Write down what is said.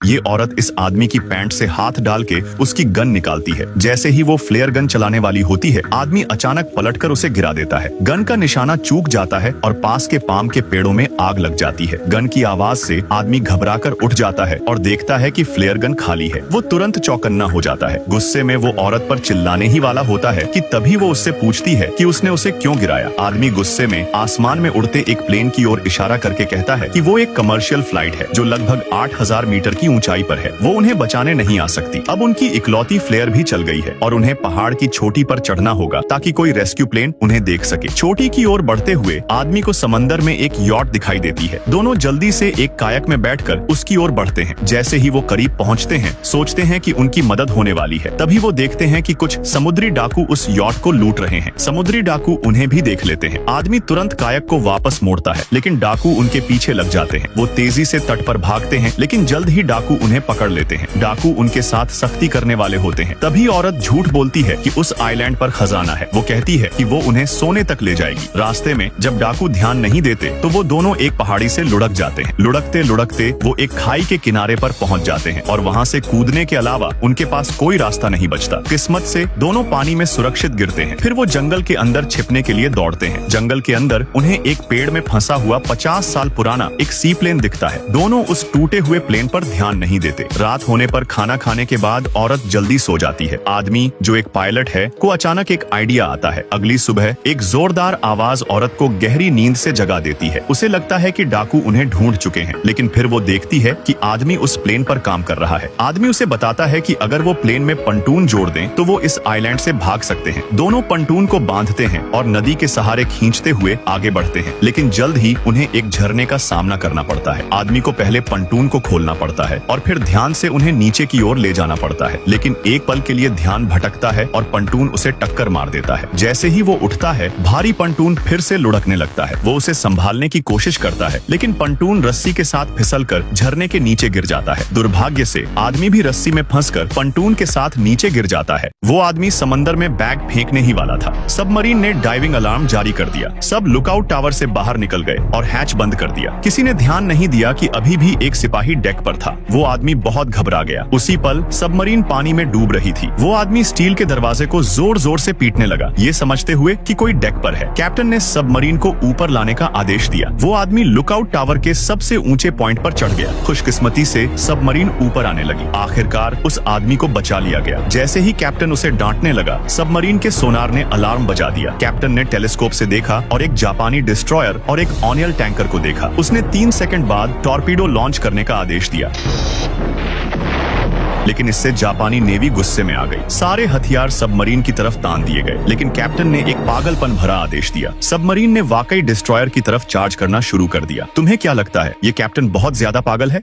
ये औरत इस आदमी की पैंट से हाथ डाल के उसकी गन निकालती है। जैसे ही वो फ्लेयर गन चलाने वाली होती है, आदमी अचानक पलटकर उसे गिरा देता है। गन का निशाना चूक जाता है और पास के पाम के पेड़ों में आग लग जाती है। गन की आवाज से आदमी घबराकर उठ जाता है और देखता है कि फ्लेयर गन खाली है। वो तुरंत चौकन्ना हो जाता है। गुस्से में वो औरत पर चिल्लाने ही वाला होता है कि तभी वो उससे पूछती है कि उसने उसे क्यों गिराया। आदमी गुस्से में आसमान में उड़ते एक प्लेन की ओर इशारा करके कहता है कि वो एक कमर्शियल फ्लाइट है जो लगभग 8000 मीटर की ऊंचाई पर है। वो उन्हें बचाने नहीं आ सकती। अब उनकी इकलौती फ्लेयर भी चल गई है और उन्हें पहाड़ की छोटी पर चढ़ना होगा ताकि कोई रेस्क्यू प्लेन उन्हें देख सके। छोटी की ओर बढ़ते हुए आदमी को समंदर में एक यॉट दिखाई देती है। दोनों जल्दी से एक कायक में बैठकर उसकी ओर बढ़ते हैं। जैसे ही वो करीब पहुंचते हैं, सोचते हैं कि उनकी मदद होने वाली है। तभी वो देखते हैं कि कुछ समुद्री डाकू उस यॉट को लूट रहे हैं। समुद्री डाकू उन्हें भी देख लेते हैं। आदमी तुरंत कायक को वापस मोड़ता है, लेकिन डाकू उनके पीछे लग जाते हैं। वो तेजी से तट पर भागते हैं, लेकिन जल्द ही डाकू उन्हें पकड़ लेते हैं। डाकू उनके साथ सख्ती करने वाले होते हैं। तभी औरत झूठ बोलती है कि उस आइलैंड पर खजाना है। वो कहती है कि वो उन्हें सोने तक ले जाएगी। रास्ते में जब डाकू ध्यान नहीं देते तो वो दोनों एक पहाड़ी से लुढ़क जाते हैं। लुढ़कते लुढ़कते वो एक खाई के किनारे पर पहुंच जाते हैं और वहाँ से कूदने के अलावा उनके पास कोई रास्ता नहीं बचता। किस्मत से दोनों पानी में सुरक्षित गिरते हैं। फिर वो जंगल के अंदर छिपने के लिए दौड़ते हैं। जंगल के अंदर उन्हें एक पेड़ में फंसा हुआ 50 साल पुराना एक सी प्लेन दिखता है। दोनों उस टूटे हुए प्लेन पर ध्यान नहीं देते। रात होने पर खाना खाने के बाद औरत जल्दी सो जाती है। आदमी जो एक पायलट है को अचानक एक आइडिया आता है। अगली सुबह एक जोरदार आवाज औरत को गहरी नींद से जगा देती है। उसे लगता है कि डाकू उन्हें ढूंढ चुके हैं, लेकिन फिर वो देखती है कि आदमी उस प्लेन पर काम कर रहा है। आदमी उसे बताता है कि अगर वो प्लेन में पंटून जोड़ दें तो वो इस आइलैंड से भाग सकते हैं। दोनों पंटून को बांधते हैं और नदी के सहारे खींचते हुए आगे बढ़ते हैं, लेकिन जल्द ही उन्हें एक झरने का सामना करना पड़ता है। आदमी को पहले पंटून को खोलना पड़ता है और फिर ध्यान से उन्हें नीचे की ओर ले जाना पड़ता है, लेकिन एक पल के लिए ध्यान भटकता है और पंटून उसे टक्कर मार देता है। जैसे ही वो उठता है, भारी पंटून फिर से लुढ़कने लगता है। वो उसे संभालने की कोशिश करता है, लेकिन पंटून रस्सी के साथ फिसलकर झरने के नीचे गिर जाता है। दुर्भाग्य से आदमी भी रस्सी में फंसकर पंटून के साथ नीचे गिर जाता है। वो आदमी समंदर में बैग फेंकने ही वाला था। सबमरीन ने डाइविंग अलार्म जारी कर दिया। सब लुकआउट टावर से बाहर निकल गए और हैच बंद कर दिया। किसी ने ध्यान नहीं दिया कि अभी भी एक सिपाही डेक पर था। वो आदमी बहुत घबरा गया। उसी पल सबमरीन पानी में डूब रही थी। वो आदमी स्टील के दरवाजे को जोर जोर से पीटने लगा, ये समझते हुए कि कोई डेक पर है। कैप्टन ने सबमरीन को ऊपर लाने का आदेश दिया। वो आदमी लुकआउट टावर के सबसे ऊंचे पॉइंट पर चढ़ गया। खुशकिस्मती से सबमरीन ऊपर आने लगी। आखिरकार उस आदमी को बचा लिया गया। जैसे ही कैप्टन उसे डांटने लगा, सबमरीन के सोनार ने अलार्म बजा दिया। कैप्टन ने टेलीस्कोप से देखा और एक जापानी डिस्ट्रॉयर और एक ऑनियल टैंकर को देखा। उसने 3 सेकंड बाद टॉर्पीडो लॉन्च करने का आदेश दिया, लेकिन इससे जापानी नेवी गुस्से में आ गई। सारे हथियार सबमरीन की तरफ तान दिए गए, लेकिन कैप्टन ने एक पागलपन भरा आदेश दिया। सबमरीन ने वाकई डिस्ट्रॉयर की तरफ चार्ज करना शुरू कर दिया। तुम्हें क्या लगता है, ये कैप्टन बहुत ज्यादा पागल है?